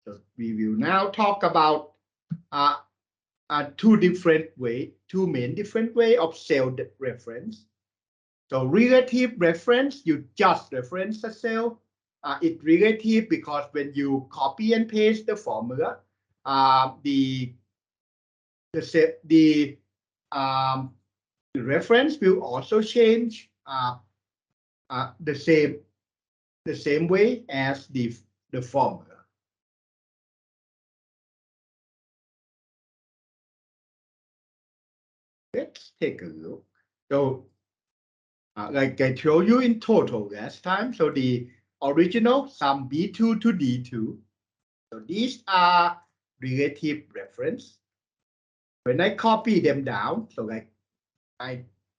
So we will now talk about two main different way of cell reference. So relative reference, you just reference a cell. It's relative because when you copy and paste the formula, the reference will also change the same way as the formula. Let's take a look. So, like I told you in total last time, so the original sum B2 to D2. So these are relative reference. When I copy them down, so like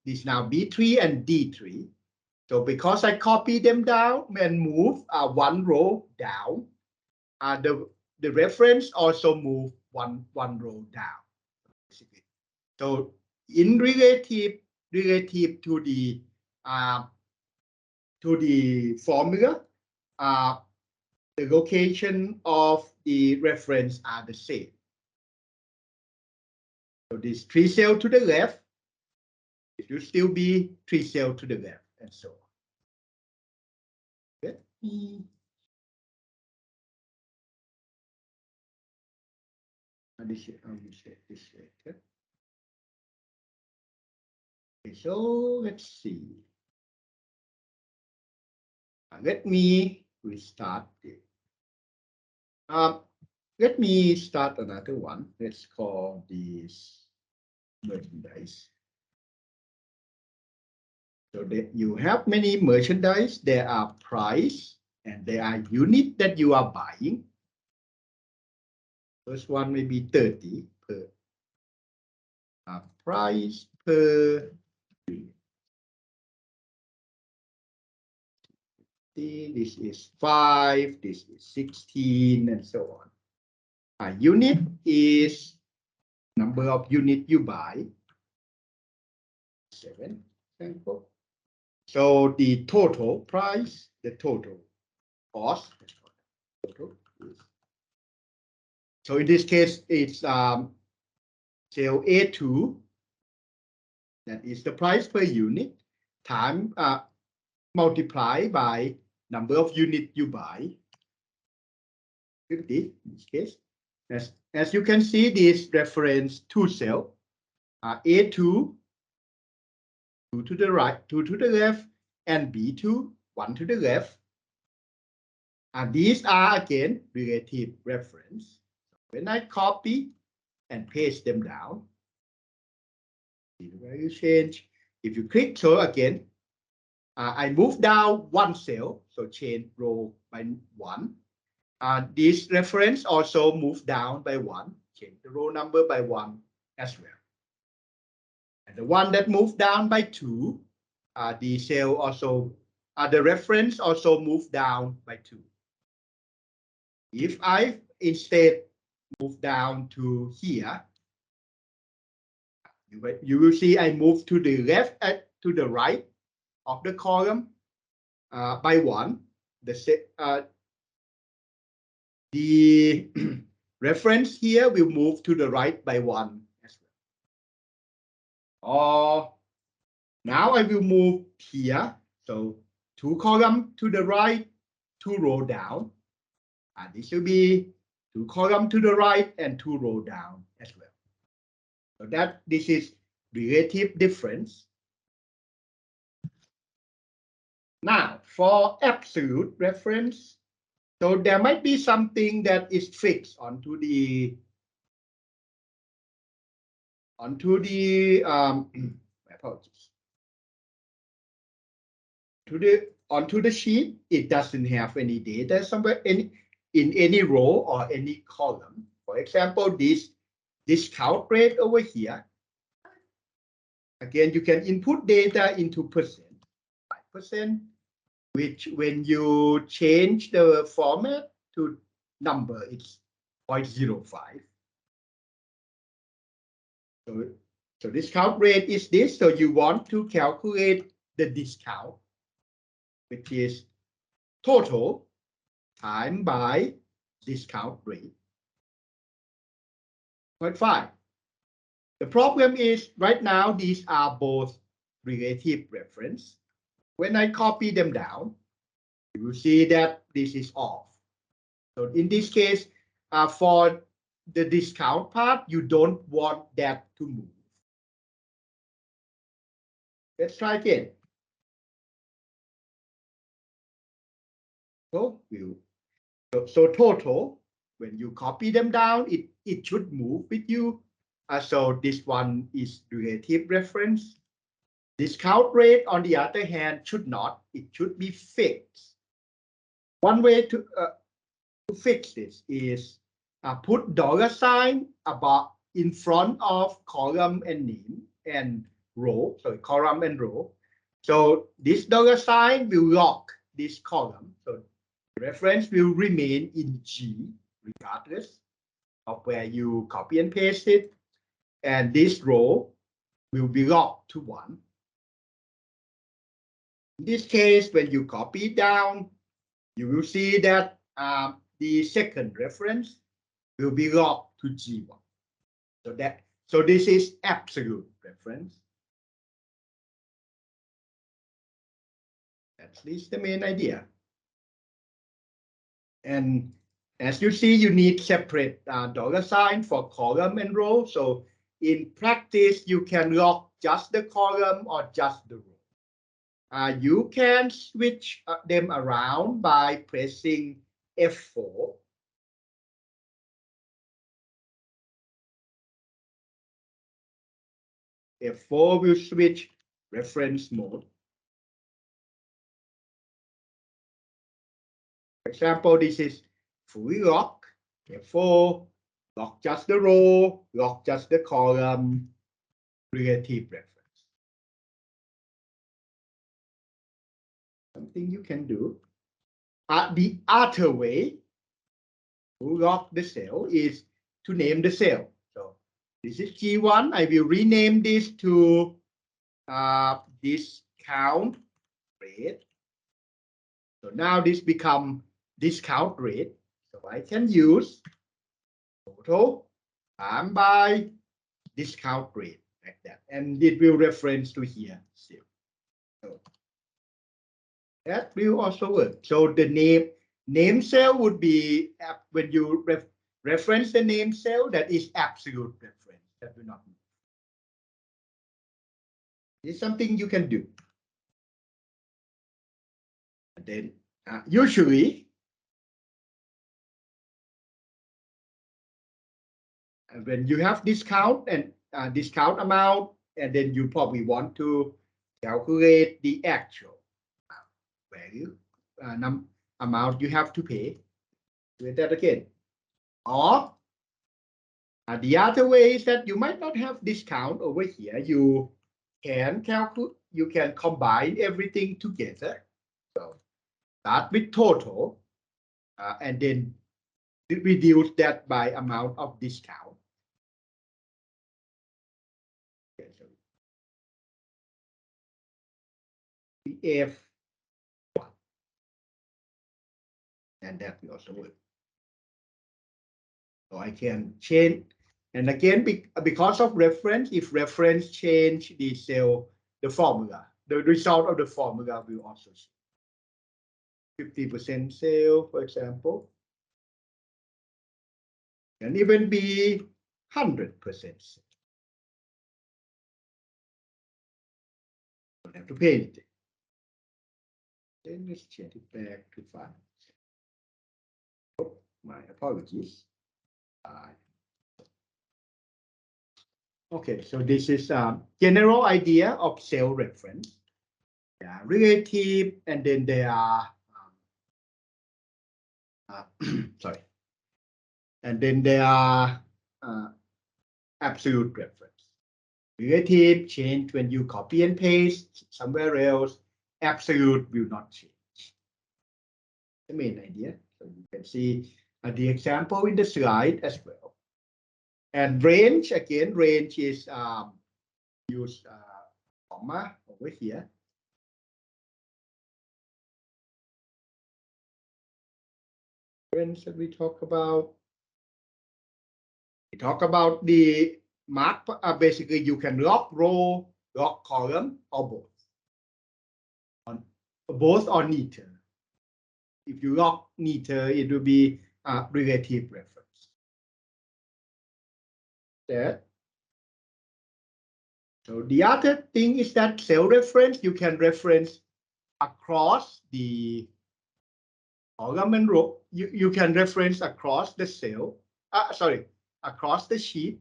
this now B3 and D3. So because I copy them down and move one row down, the reference also move one row down, basically. So in relative to the formula, the location of the reference are the same. So this 3 cell to the left, it will still be 3 cell to the left, and so on. Let me this later. Okay, so let's see. Let me restart it. Let me start another one. Let's call this merchandise. So that you have many merchandise. There are price and there are unit that you are buying. First one may be 30 per price per unit. This is 5, this is 16, and so on. A unit is number of unit you buy. 7, example. So the total price, the total cost, total is. So in this case, it's cell A2. That is the price per unit time multiply by number of unit you buy. 50 in this case. As you can see, this reference 2 cell A2, 2 to the right, 2 to the left, and B2, 1 to the left. And these are again relative reference. When I copy and paste them down, the value change. If you click, so again, I move down 1 cell, so change row by 1. This reference also move down by 1, change the row number by 1 as well. And the one that moved down by 2, the cell also, the reference also moved down by 2. If I instead move down to here, you will see I move to the left to the right of the column by 1. The reference here will move to the right by 1 as well. Now I will move here. So 2 column to the right, 2 row down. And this will be 2 column to the right and 2 row down as well. So this is relative difference. Now for absolute reference, so there might be something that is fixed onto the apologies. Onto the sheet, it doesn't have any data somewhere in any row or any column. For example, this discount rate over here. Again, you can input data into percent, 5%, which when you change the format to number, it's 0.05. So discount rate is this. So you want to calculate the discount, which is total time by discount rate. Point 5. The problem is right now these are both relative reference. When I copy them down, you will see that this is off. So in this case, for the discount part, you don't want that to move. Let's try again. So total, when you copy them down, it should move with you. So this one is relative reference. Discount rate, on the other hand, should not. It should be fixed. One way to fix this is put $sign about in front of column and name and row. So column and row. So this $sign will lock this column. So reference will remain in G regardless of where you copy and paste it. And this row will be locked to 1. In this case, when you copy it down, you will see that the second reference will be locked to G1. So this is absolute reference. That's the main idea. And as you see, you need separate $sign for column and row. So in practice, you can lock just the column or just the row. You can switch them around by pressing F4. F4 will switch reference mode. For example, this is fully lock. F4, lock just the row, lock just the column, relative reference. Something you can do. The other way to lock the cell is to name the cell. So this is G1. I will rename this to discount rate. So now this becomes discount rate. So I can use total times by discount rate like that. And it will reference to here still. So that will also work. So the name cell would be when you reference the name cell, that is absolute reference. That will not move. It's something you can do. And then usually when you have discount and discount amount, and then you probably want to calculate the actual value amount you have to pay. Do that again. Or the other way is that you might not have discount over here. You can calculate. You can combine everything together. So start with total, and then reduce that by amount of discount. F1, and that will also work. So I can change, and again, because of reference, if reference change the cell, the formula, the result of the formula will also change. 50% sale, for example, can even be 100%. Don't have to pay anything. Then let's change it back to 5. Oh, my apologies. Okay, so this is a general idea of cell reference. They are relative, and then they are sorry, and then they are absolute reference. Relative change when you copy and paste somewhere else. Absolute will not change. The main idea. So you can see the example in the slide as well. And range, again, range is use comma over here. Friends that we talk about. We talk about the mark. Basically, you can lock row, lock column, or both or neither. If you lock neither, it will be a relative reference. That. So the other thing is that cell reference, you can reference across the column and row. You can reference across the cell. Across the sheet.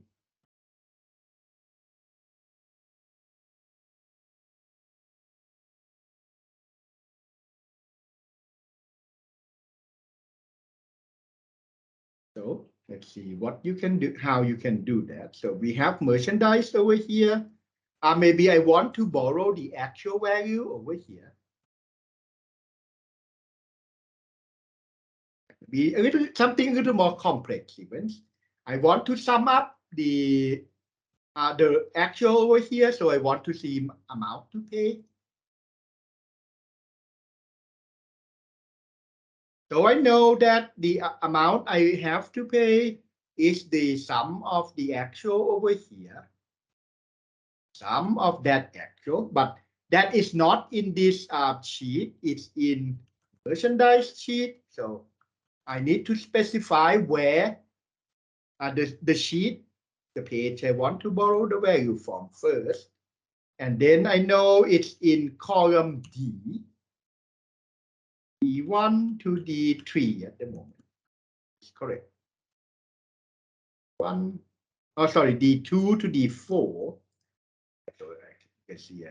So let's see what you can do, how you can do that. So we have merchandise over here. Maybe I want to borrow the actual value over here. Be a little something a little more complex events. I want to sum up the actual over here, so I want to see amount to pay. So I know that the amount I have to pay is the sum of the actual over here, sum of that actual, but that is not in this sheet. It's in merchandise sheet. So I need to specify where the sheet, the page I want to borrow the value from first. And then I know it's in column D, D1 to D3 at the moment. It's correct. D2 to D4. So I can see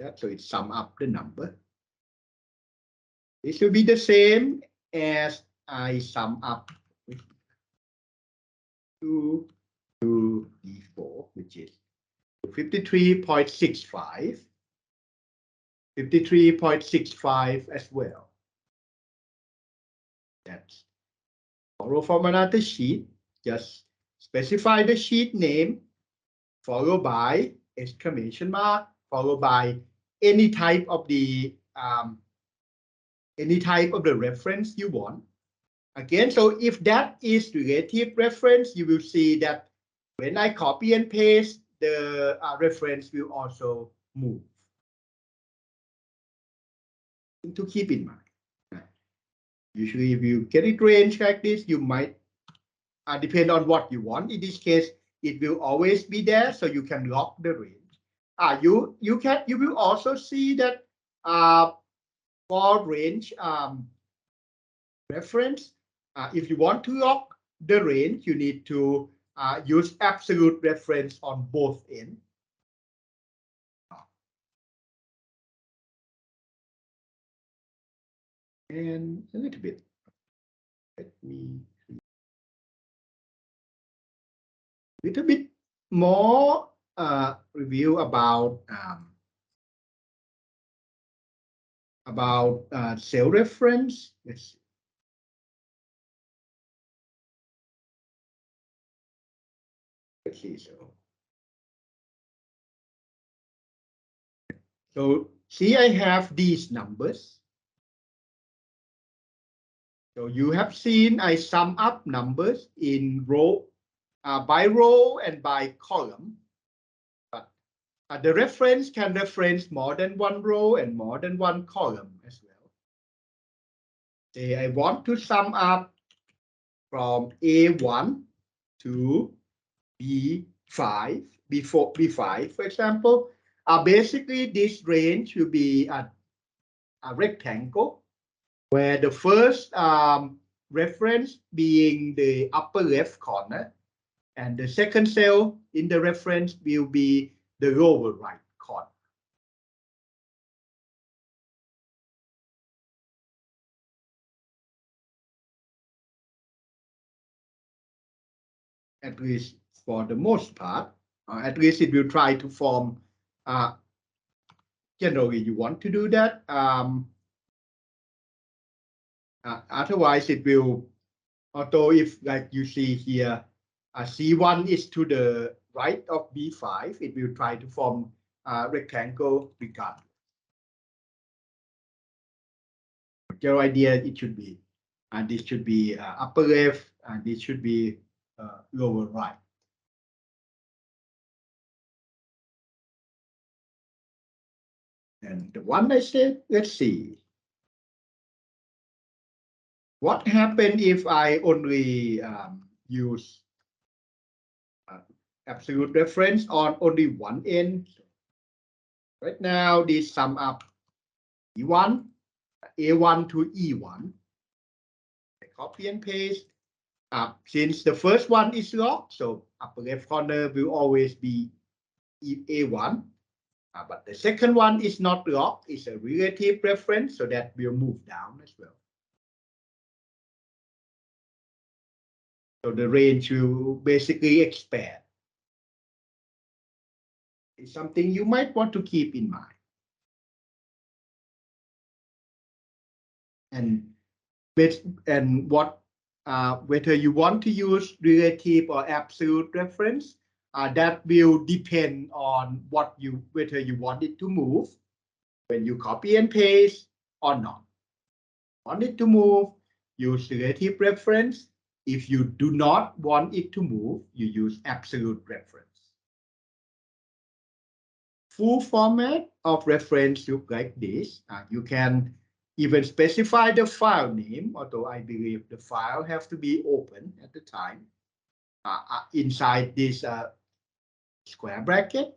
that. So it sum up the number. This will be the same as I sum up 2 to D4, which is 53.65. 53.65 as well. That's borrow from another sheet. Just specify the sheet name, followed by exclamation mark, followed by any type of the reference you want. Again, so if that is relative reference, you will see that when I copy and paste, the reference will also move. To keep in mind. Usually, if you get it range like this, you might depend on what you want. In this case, it will always be there, so you can lock the range. You will also see that for range reference, if you want to lock the range, you need to use absolute reference on both ends. And a little bit. Let me a little bit more review about cell reference. Let's see. So see, I have these numbers. So you have seen I sum up numbers in row, by row and by column. But the reference can reference more than one row and more than one column as well. Say I want to sum up from A1 to B5, B5, for example. Basically, this range will be a rectangle where the first reference being the upper left corner, and the second cell in the reference will be the lower right corner. At least for the most part, at least it will try to form, generally you want to do that. Otherwise it will, although if like you see here, C1 is to the right of B5, it will try to form a rectangle regardless. general idea it should be, and this should be upper left, and this should be lower right. And the one I said, let's see. What happens if I only use absolute reference on only one end? Right now, this sum up E1, A1 to E1. I copy and paste. Since the first one is locked, so upper left corner will always be A1. But the second one is not locked, it's a relative reference, so that will move down as well. So the range will basically expand. It's something you might want to keep in mind. And whether you want to use relative or absolute reference, that will depend on whether you want it to move when you copy and paste or not. Want it to move, use relative reference. If you do not want it to move, you use absolute reference. Full format of reference look like this. You can even specify the file name, although I believe the file has to be open at the time inside this square bracket.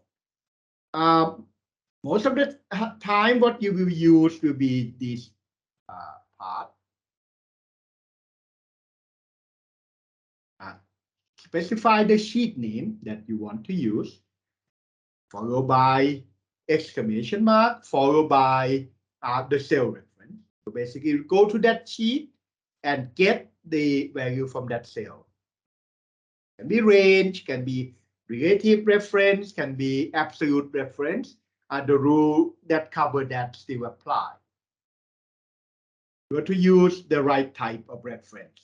Most of the time, what you will use will be this part. Specify the sheet name that you want to use, followed by exclamation mark, followed by the cell reference. So basically, go to that sheet and get the value from that cell. Can be range, can be relative reference, can be absolute reference. The rule that cover that still apply. You have to use the right type of reference.